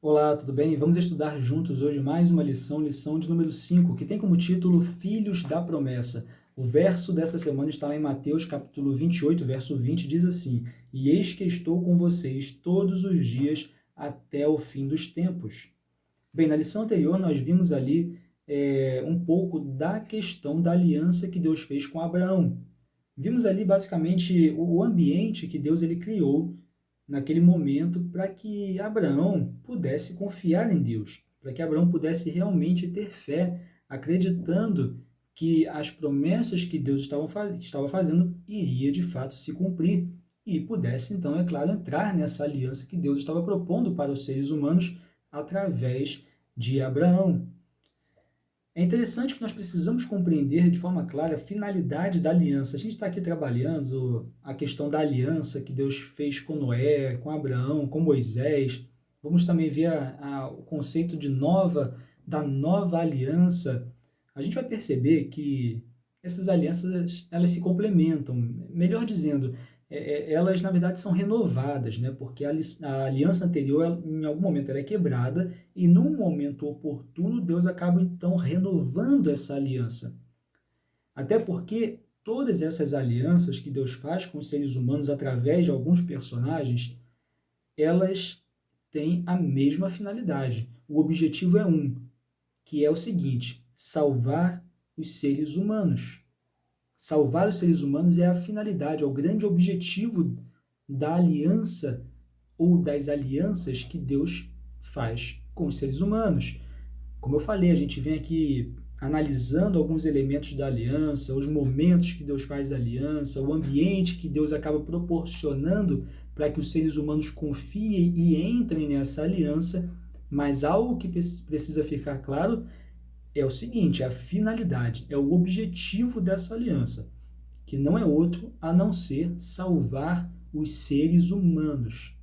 Olá, tudo bem? Vamos estudar juntos hoje mais uma lição, lição de número 5, que tem como título Filhos da Promessa. O verso dessa semana está lá em Mateus, capítulo 28, verso 20, diz assim: E eis que estou com vocês todos os dias até o fim dos tempos. Bem, na lição anterior nós vimos ali um pouco da questão da aliança que Deus fez com Abraão. Vimos ali basicamente o ambiente que Deus ele criou naquele momento para que Abraão pudesse confiar em Deus, para que Abraão pudesse realmente ter fé, acreditando que as promessas que Deus estava fazendo iria de fato se cumprir e pudesse então, é claro, entrar nessa aliança que Deus estava propondo para os seres humanos através de Abraão. É interessante que nós precisamos compreender de forma clara a finalidade da aliança. A gente está aqui trabalhando a questão da aliança que Deus fez com Noé, com Abraão, com Moisés. Vamos também ver o conceito da nova aliança. A gente vai perceber que essas alianças elas se complementam. Melhor dizendo, elas na verdade são renovadas, né? Porque a aliança anterior, em algum momento, ela é quebrada e num momento oportuno Deus acaba então renovando essa aliança. Até porque todas essas alianças que Deus faz com os seres humanos através de alguns personagens, elas têm a mesma finalidade. O objetivo é que é o seguinte: salvar os seres humanos. Salvar os seres humanos é a finalidade, é o grande objetivo da aliança ou das alianças que Deus faz com os seres humanos. Como eu falei, a gente vem aqui analisando alguns elementos da aliança, os momentos que Deus faz a aliança, o ambiente que Deus acaba proporcionando para que os seres humanos confiem e entrem nessa aliança, mas algo que precisa ficar claro é o seguinte: a finalidade, é o objetivo dessa aliança, que não é outro a não ser salvar os seres humanos.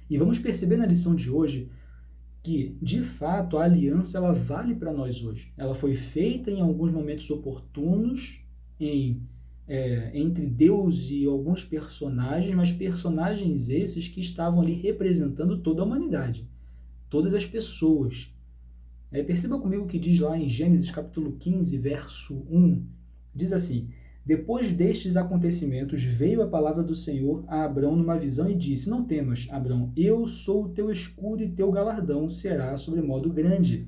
E vamos perceber na lição de hoje que, de fato, a aliança ela vale para nós hoje. Ela foi feita em alguns momentos oportunos, entre Deus e alguns personagens, mas personagens esses que estavam ali representando toda a humanidade, todas as pessoas. Perceba comigo o que diz lá em Gênesis capítulo 15, verso 1. Diz assim: Depois destes acontecimentos, veio a palavra do Senhor a Abrão numa visão e disse: Não temas, Abrão, eu sou o teu escudo e teu galardão será sobremodo grande.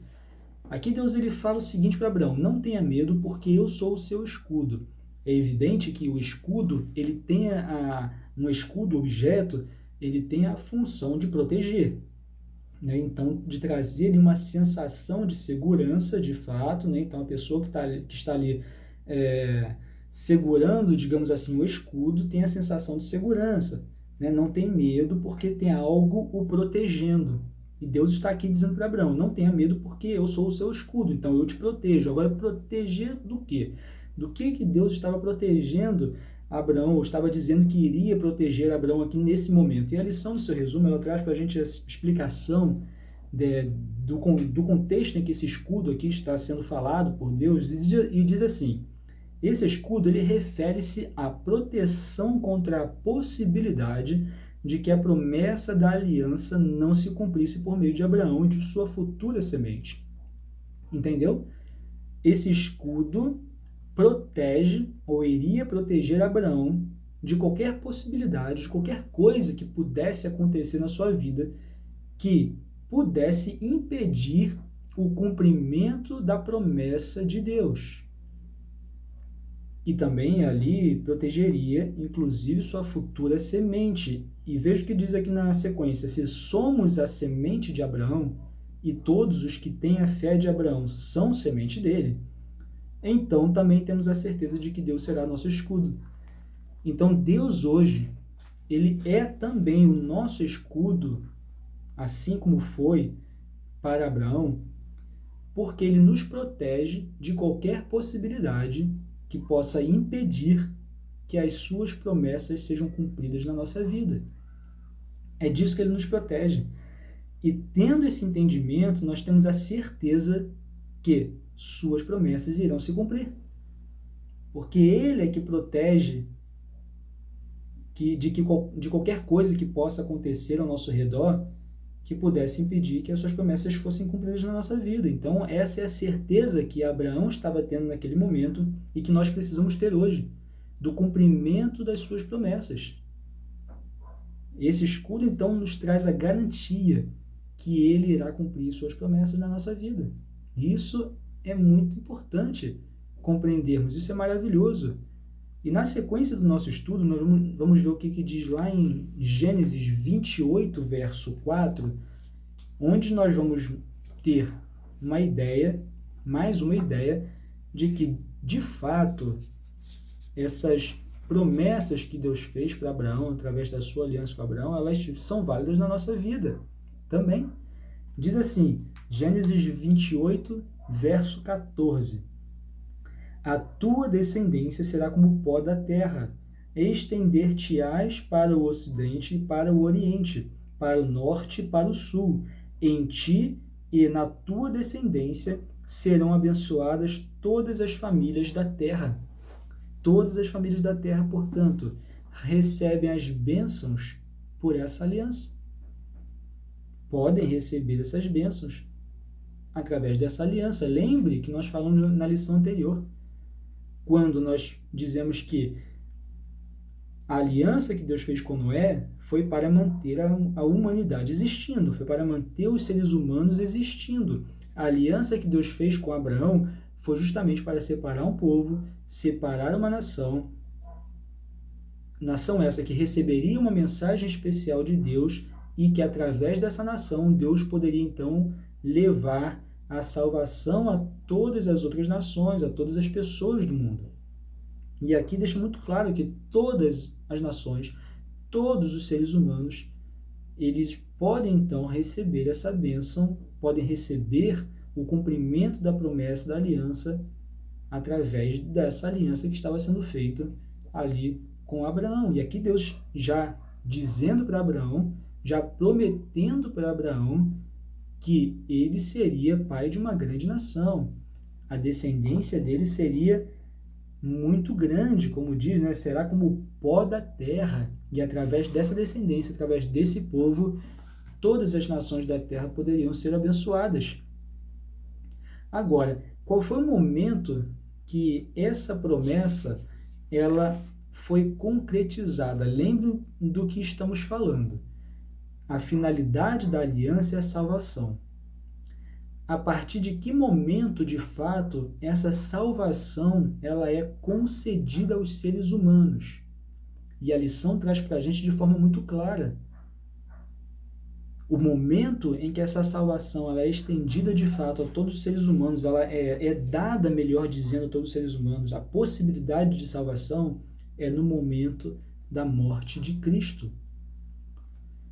Aqui Deus ele fala o seguinte para Abrão: não tenha medo, porque eu sou o seu escudo. É evidente que o escudo, ele tem um escudo, objeto, ele tem a função de proteger, né? Então, de trazer uma sensação de segurança, de fato, né? Então, a pessoa que está ali segurando, digamos assim, o escudo, tem a sensação de segurança, né? Não tem medo porque tem algo o protegendo. E Deus está aqui dizendo para Abraão: não tenha medo porque eu sou o seu escudo, então eu te protejo. Agora, proteger do quê? Do que Deus estava protegendo Abraão, ou estava dizendo que iria proteger Abraão aqui nesse momento? E a lição do seu resumo, ela traz para a gente a explicação do contexto em que esse escudo aqui está sendo falado por Deus, e diz assim: esse escudo ele refere-se à proteção contra a possibilidade de que a promessa da aliança não se cumprisse por meio de Abraão e de sua futura semente. Entendeu? Esse escudo protege ou iria proteger Abraão de qualquer possibilidade, de qualquer coisa que pudesse acontecer na sua vida que pudesse impedir o cumprimento da promessa de Deus. E também ali protegeria, inclusive, sua futura semente. E veja o que diz aqui na sequência: se somos a semente de Abraão, e todos os que têm a fé de Abraão são semente dele, então também temos a certeza de que Deus será nosso escudo. Então Deus hoje, ele é também o nosso escudo, assim como foi para Abraão, porque ele nos protege de qualquer possibilidade que possa impedir que as suas promessas sejam cumpridas na nossa vida. É disso que ele nos protege. E tendo esse entendimento, nós temos a certeza que suas promessas irão se cumprir. Porque ele é que protege de qualquer coisa que possa acontecer ao nosso redor, que pudesse impedir que as suas promessas fossem cumpridas na nossa vida. Então, essa é a certeza que Abraão estava tendo naquele momento e que nós precisamos ter hoje, do cumprimento das suas promessas. Esse escudo, então, nos traz a garantia que ele irá cumprir suas promessas na nossa vida. Isso é muito importante compreendermos, isso é maravilhoso. E na sequência do nosso estudo, nós vamos ver o que diz lá em Gênesis 28, verso 4, onde nós vamos ter uma ideia, mais uma ideia, de que, de fato, essas promessas que Deus fez para Abraão, através da sua aliança com Abraão, elas são válidas na nossa vida também. Diz assim, Gênesis 28, verso 14. A tua descendência será como o pó da terra, estender-te-ás para o ocidente e para o oriente, para o norte e para o sul. Em ti e na tua descendência serão abençoadas todas as famílias da terra. Todas as famílias da terra, portanto, recebem as bênçãos por essa aliança. Podem receber essas bênçãos através dessa aliança. Lembre que nós falamos na lição anterior, quando nós dizemos que a aliança que Deus fez com Noé foi para manter a humanidade existindo, foi para manter os seres humanos existindo. A aliança que Deus fez com Abraão foi justamente para separar um povo, separar uma nação essa que receberia uma mensagem especial de Deus e que através dessa nação Deus poderia então levar a salvação a todas as outras nações, a todas as pessoas do mundo. E aqui deixa muito claro que todas as nações, todos os seres humanos, eles podem então receber essa bênção, podem receber o cumprimento da promessa da aliança através dessa aliança que estava sendo feita ali com Abraão. E aqui Deus já dizendo para Abraão, já prometendo para Abraão que ele seria pai de uma grande nação. A descendência dele seria muito grande, como diz, né? Será como o pó da terra. E através dessa descendência, através desse povo, todas as nações da terra poderiam ser abençoadas. Agora, qual foi o momento que essa promessa ela foi concretizada? Lembre do que estamos falando. A finalidade da aliança é a salvação. A partir de que momento, de fato, essa salvação ela é concedida aos seres humanos? E a lição traz para a gente de forma muito clara. O momento em que essa salvação ela é estendida de fato a todos os seres humanos, ela é dada, melhor dizendo, a todos os seres humanos, a possibilidade de salvação é no momento da morte de Cristo.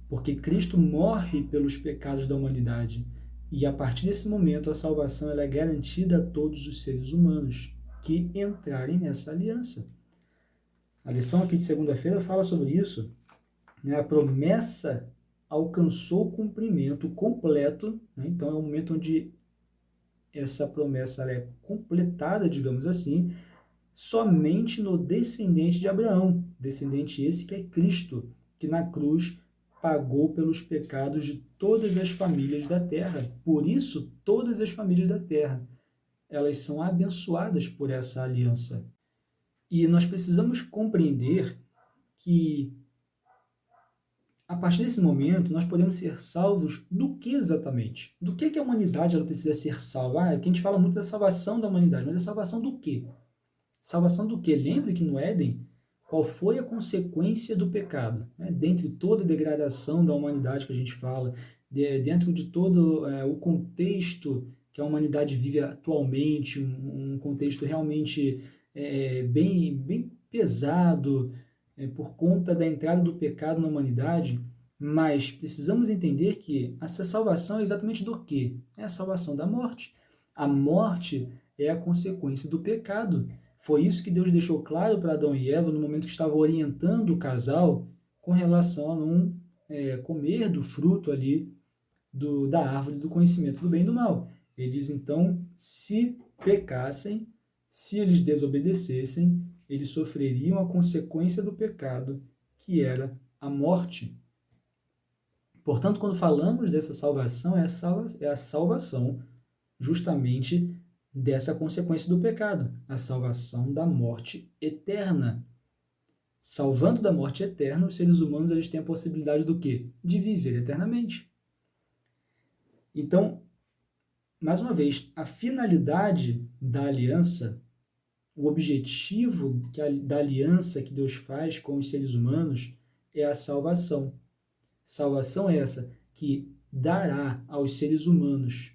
Porque Cristo morre pelos pecados da humanidade. E a partir desse momento, a salvação ela é garantida a todos os seres humanos que entrarem nessa aliança. A lição aqui de segunda-feira fala sobre isso, né? A promessa alcançou o cumprimento completo, né? Então é o momento onde essa promessa ela é completada, digamos assim, somente no descendente de Abraão, descendente esse que é Cristo, que na cruz pagou pelos pecados de todas as famílias da terra. Por isso, todas as famílias da terra, elas são abençoadas por essa aliança. E nós precisamos compreender que, a partir desse momento, nós podemos ser salvos do que exatamente? Do que a humanidade ela precisa ser salva? Aqui a gente fala muito da salvação da humanidade, mas a salvação do quê? Salvação do quê? Lembre que no Éden, qual foi a consequência do pecado? Dentre toda a degradação da humanidade que a gente fala, dentro de todo o contexto que a humanidade vive atualmente, um contexto realmente bem pesado, por conta da entrada do pecado na humanidade, mas precisamos entender que essa salvação é exatamente do quê? É a salvação da morte. A morte é a consequência do pecado. Foi isso que Deus deixou claro para Adão e Eva no momento que estava orientando o casal com relação a não comer do fruto ali da árvore do conhecimento do bem e do mal. Eles então, se pecassem, se eles desobedecessem, eles sofreriam a consequência do pecado, que era a morte. Portanto, quando falamos dessa salvação, é a salvação justamente dessa consequência do pecado, a salvação da morte eterna. Salvando da morte eterna, os seres humanos eles têm a possibilidade do quê? De viver eternamente. Então, mais uma vez, a finalidade da aliança, o objetivo da aliança que Deus faz com os seres humanos é a salvação. Salvação é essa que dará aos seres humanos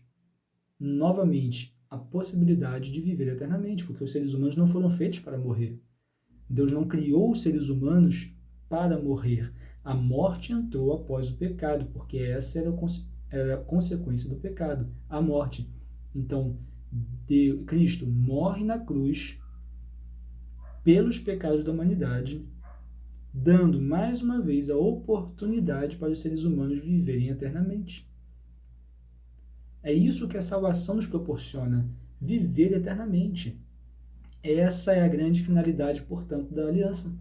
novamente a possibilidade de viver eternamente, porque os seres humanos não foram feitos para morrer. Deus não criou os seres humanos para morrer. A morte entrou após o pecado, porque essa era a consequência do pecado, a morte. Então, Cristo morre na cruz pelos pecados da humanidade, dando mais uma vez a oportunidade para os seres humanos viverem eternamente. É isso que a salvação nos proporciona, viver eternamente. Essa é a grande finalidade, portanto, da aliança.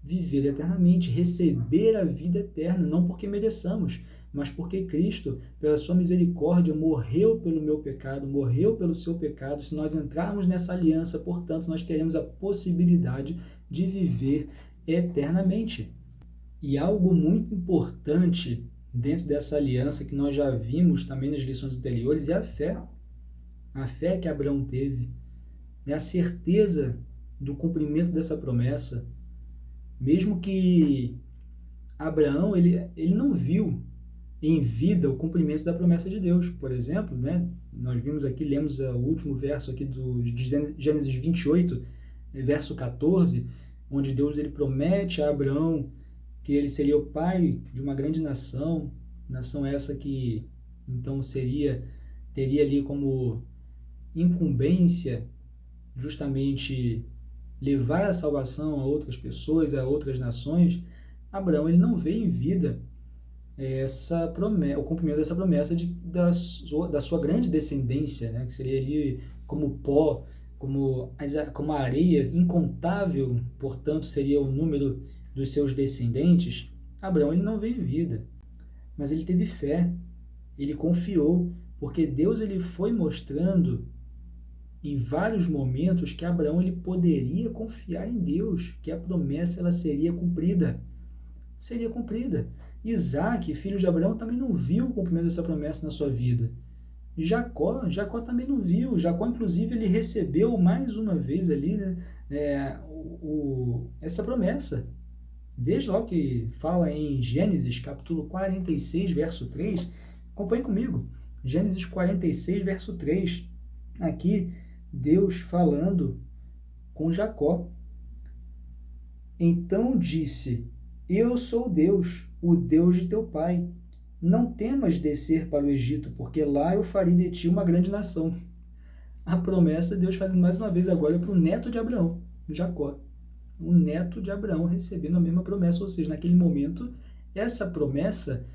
Viver eternamente, receber a vida eterna, não porque mereçamos, mas porque Cristo, pela sua misericórdia, morreu pelo meu pecado, morreu pelo seu pecado. Se nós entrarmos nessa aliança, portanto, nós teremos a possibilidade de viver eternamente. E algo muito importante dentro dessa aliança que nós já vimos também nas lições anteriores é a fé. A fé que Abraão teve, é a certeza do cumprimento dessa promessa. Mesmo que Abraão ele não viu em vida o cumprimento da promessa de Deus. Por exemplo, né, nós vimos aqui, lemos o último verso aqui de Gênesis 28, verso 14, onde Deus ele promete a Abraão que ele seria o pai de uma grande nação essa que então teria ali como incumbência justamente levar a salvação a outras pessoas, a outras nações. Abraão ele não vê em vida essa promessa, o cumprimento dessa promessa da sua grande descendência, né, que seria ali como pó, como a areia, incontável, portanto, seria o número dos seus descendentes. Abraão ele não vê em vida, mas ele teve fé, ele confiou, porque Deus ele foi mostrando em vários momentos que Abraão ele poderia confiar em Deus, que a promessa ela seria cumprida. Seria cumprida. Isaac, filho de Abraão, também não viu o cumprimento dessa promessa na sua vida. Jacó também não viu. Jacó, inclusive, ele recebeu mais uma vez ali, né, essa promessa. Veja lá o que fala em Gênesis, capítulo 46, verso 3. Acompanhe comigo. Gênesis 46, verso 3. Aqui, Deus falando com Jacó. Então disse: Eu sou Deus, o Deus de teu pai. Não temas descer para o Egito, porque lá eu farei de ti uma grande nação. A promessa Deus fazendo mais uma vez agora para o neto de Abraão, Jacó. O neto de Abraão recebendo a mesma promessa, ou seja, naquele momento, essa promessa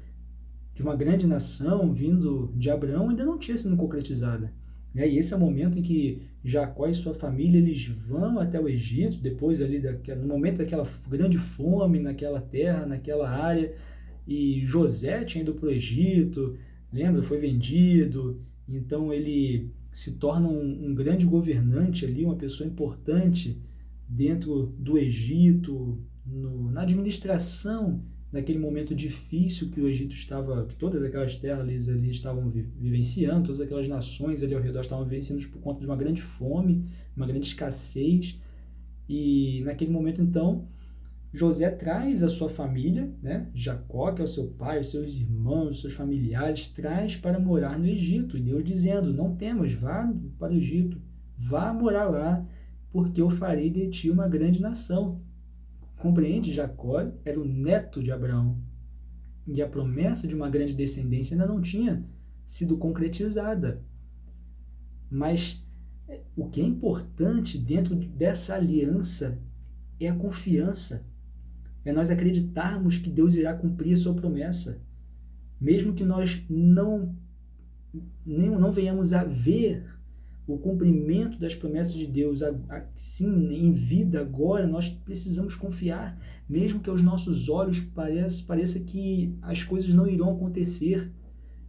de uma grande nação vindo de Abraão ainda não tinha sido concretizada. E esse é o momento em que Jacó e sua família eles vão até o Egito, depois ali no momento daquela grande fome naquela terra, naquela área, e José tinha ido para o Egito, lembra? Foi vendido, então ele se torna um grande governante ali, uma pessoa importante dentro do Egito, na administração naquele momento difícil que o Egito estava, que todas aquelas terras ali estavam vivenciando, todas aquelas nações ali ao redor estavam vivenciando por conta de uma grande fome, uma grande escassez. E naquele momento, então, José traz a sua família, né? Jacó, que é o seu pai, os seus irmãos, os seus familiares, traz para morar no Egito. E Deus dizendo: não temas, vá para o Egito, vá morar lá, porque eu farei de ti uma grande nação. Compreende? Jacó era o neto de Abraão. E a promessa de uma grande descendência ainda não tinha sido concretizada. Mas o que é importante dentro dessa aliança é a confiança. É nós acreditarmos que Deus irá cumprir a sua promessa. Mesmo que nós não venhamos a ver o cumprimento das promessas de Deus, sim, em vida agora, nós precisamos confiar, mesmo que aos nossos olhos pareça que as coisas não irão acontecer,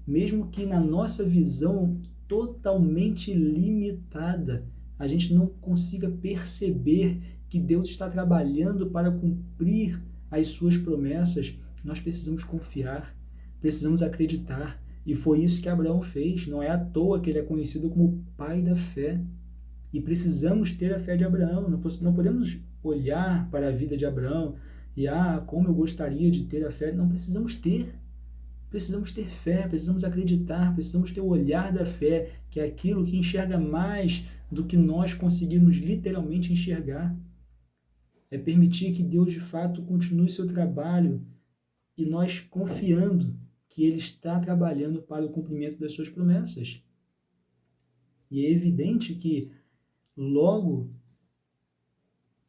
mesmo que na nossa visão totalmente limitada, a gente não consiga perceber que Deus está trabalhando para cumprir as suas promessas, nós precisamos confiar, precisamos acreditar. E foi isso que Abraão fez. Não é à toa que ele é conhecido como o pai da fé. E precisamos ter a fé de Abraão. Não podemos olhar para a vida de Abraão e, como eu gostaria de ter a fé. Não, precisamos ter. Precisamos ter fé, precisamos acreditar, precisamos ter o olhar da fé, que é aquilo que enxerga mais do que nós conseguimos literalmente enxergar. É permitir que Deus, de fato, continue seu trabalho e nós confiando que Ele está trabalhando para o cumprimento das suas promessas. E é evidente que, logo,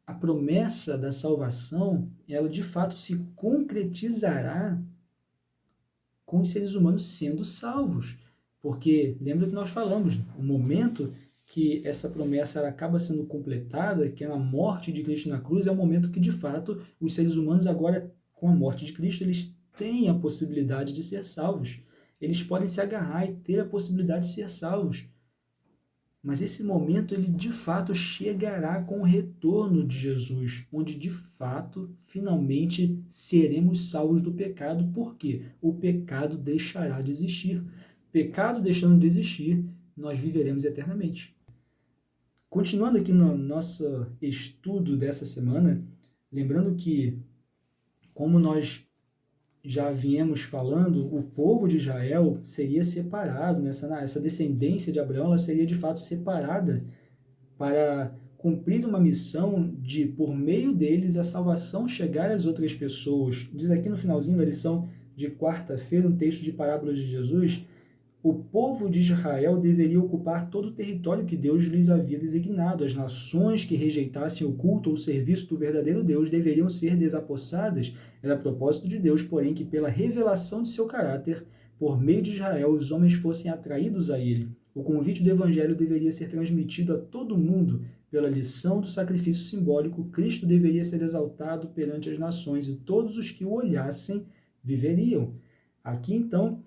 a promessa da salvação, ela de fato se concretizará com os seres humanos sendo salvos. Porque, lembra que nós falamos, o momento que essa promessa ela acaba sendo completada, que é na morte de Cristo na cruz, é o momento que, de fato, os seres humanos agora, com a morte de Cristo, eles têm a possibilidade de ser salvos. Eles podem se agarrar e ter a possibilidade de ser salvos. Mas esse momento, ele de fato chegará com o retorno de Jesus, onde de fato, finalmente, seremos salvos do pecado, porque o pecado deixará de existir. Pecado deixando de existir, nós viveremos eternamente. Continuando aqui no nosso estudo dessa semana, lembrando que, como nós já viemos falando, o povo de Israel seria separado, essa descendência de Abraão, ela seria de fato separada para cumprir uma missão de, por meio deles, a salvação chegar às outras pessoas. Diz aqui no finalzinho da lição de quarta-feira, um texto de parábolas de Jesus, o povo de Israel deveria ocupar todo o território que Deus lhes havia designado. As nações que rejeitassem o culto ou o serviço do verdadeiro Deus deveriam ser desapossadas. Era propósito de Deus, porém, que pela revelação de seu caráter, por meio de Israel, os homens fossem atraídos a ele. O convite do evangelho deveria ser transmitido a todo mundo. Pela lição do sacrifício simbólico, Cristo deveria ser exaltado perante as nações e todos os que o olhassem viveriam. Aqui, então,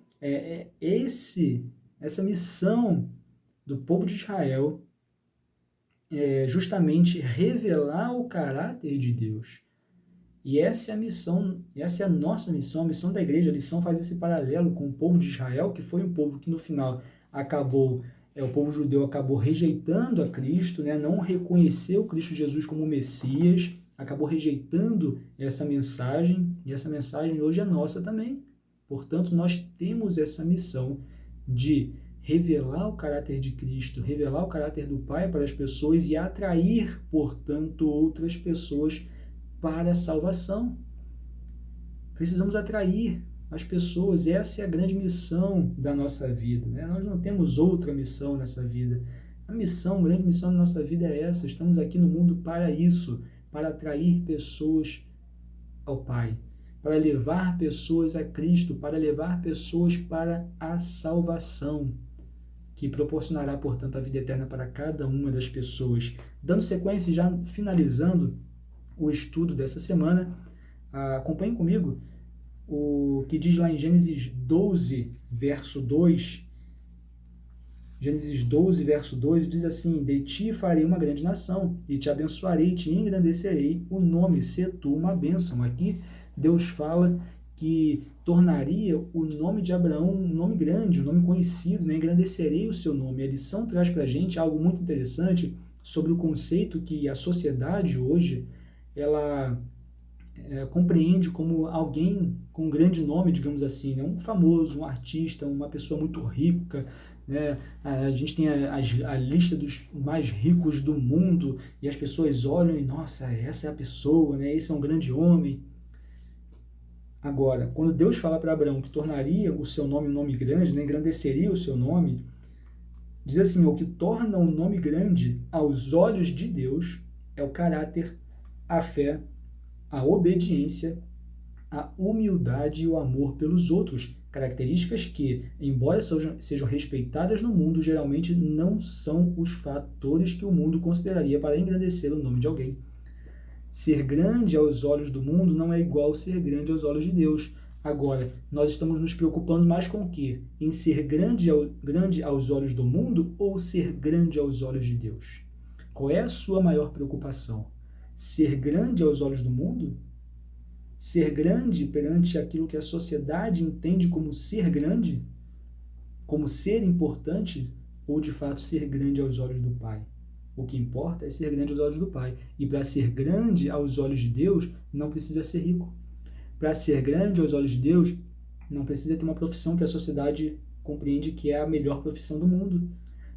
essa missão do povo de Israel é justamente revelar o caráter de Deus. E essa é a missão, essa é a nossa missão, a missão da igreja. A lição faz esse paralelo com o povo de Israel, que foi um povo que no final o povo judeu acabou rejeitando a Cristo, não reconheceu Cristo Jesus como Messias, acabou rejeitando essa mensagem, e essa mensagem hoje é nossa também. Portanto, nós temos essa missão de revelar o caráter de Cristo, revelar o caráter do Pai para as pessoas e atrair, portanto, outras pessoas para a salvação. Precisamos atrair as pessoas, essa é a grande missão da nossa vida. Nós não temos outra missão nessa vida. A grande missão da nossa vida é essa, estamos aqui no mundo para isso, para atrair pessoas ao Pai, para levar pessoas a Cristo, para levar pessoas para a salvação, que proporcionará, portanto, a vida eterna para cada uma das pessoas. Dando sequência e já finalizando o estudo dessa semana, acompanhe comigo o que diz lá em Gênesis 12, verso 2. Gênesis 12, verso 2 diz assim: de ti farei uma grande nação, e te abençoarei, e te engrandecerei o nome, se tu uma bênção. Aqui Deus fala que tornaria o nome de Abraão um nome grande, um nome conhecido, engrandecerei o seu nome. A lição traz para a gente algo muito interessante sobre o conceito que a sociedade hoje, ela compreende como alguém com um grande nome, digamos assim, um famoso, um artista, uma pessoa muito rica, A gente tem a lista dos mais ricos do mundo e as pessoas olham e, nossa, essa é a pessoa, esse é um grande homem. Agora, quando Deus fala para Abraão que tornaria o seu nome um nome grande, engrandeceria o seu nome, diz assim: o que torna um nome grande aos olhos de Deus é o caráter, a fé, a obediência, a humildade e o amor pelos outros. Características que, embora sejam respeitadas no mundo, geralmente não são os fatores que o mundo consideraria para engrandecer o nome de alguém. Ser grande aos olhos do mundo não é igual ser grande aos olhos de Deus. Agora, nós estamos nos preocupando mais com o quê? Em ser grande aos olhos do mundo ou ser grande aos olhos de Deus? Qual é a sua maior preocupação? Ser grande aos olhos do mundo? Ser grande perante aquilo que a sociedade entende como ser grande? Como ser importante? Ou de fato ser grande aos olhos do Pai? O que importa é ser grande aos olhos do Pai. E para ser grande aos olhos de Deus, não precisa ser rico. Para ser grande aos olhos de Deus, não precisa ter uma profissão que a sociedade compreende que é a melhor profissão do mundo.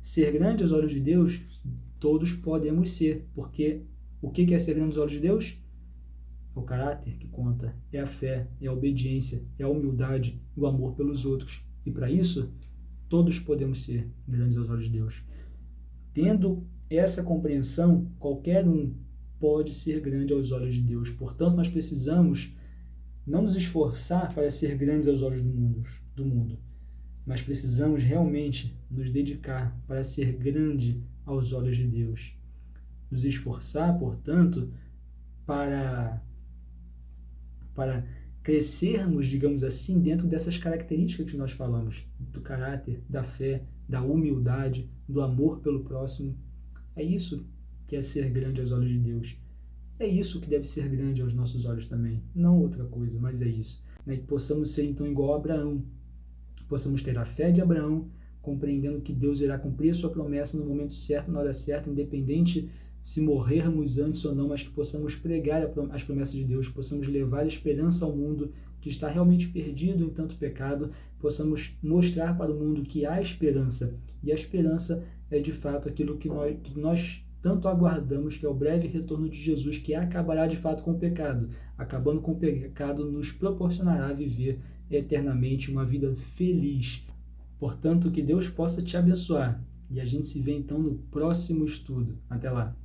Ser grande aos olhos de Deus, todos podemos ser, porque o que é ser grande aos olhos de Deus? É o caráter que conta, é a fé, é a obediência, é a humildade, o amor pelos outros. E para isso, todos podemos ser grandes aos olhos de Deus. Tendo essa compreensão, qualquer um pode ser grande aos olhos de Deus. Portanto, nós precisamos não nos esforçar para ser grandes aos olhos do mundo, mas precisamos realmente nos dedicar para ser grande aos olhos de Deus. Nos esforçar, portanto, para crescermos, digamos assim, dentro dessas características que nós falamos, do caráter, da fé, da humildade, do amor pelo próximo. É isso que é ser grande aos olhos de Deus. É isso que deve ser grande aos nossos olhos também. Não outra coisa, mas é isso. Que possamos ser, então, igual a Abraão. Possamos ter a fé de Abraão, compreendendo que Deus irá cumprir a sua promessa no momento certo, na hora certa, independente se morrermos antes ou não, mas que possamos pregar as promessas de Deus, possamos levar esperança ao mundo que está realmente perdido em tanto pecado, possamos mostrar para o mundo que há esperança. E a esperança é, de fato, aquilo que nós tanto aguardamos, que é o breve retorno de Jesus, que acabará de fato com o pecado. Acabando com o pecado, nos proporcionará viver eternamente uma vida feliz. Portanto, que Deus possa te abençoar. E a gente se vê então no próximo estudo. Até lá!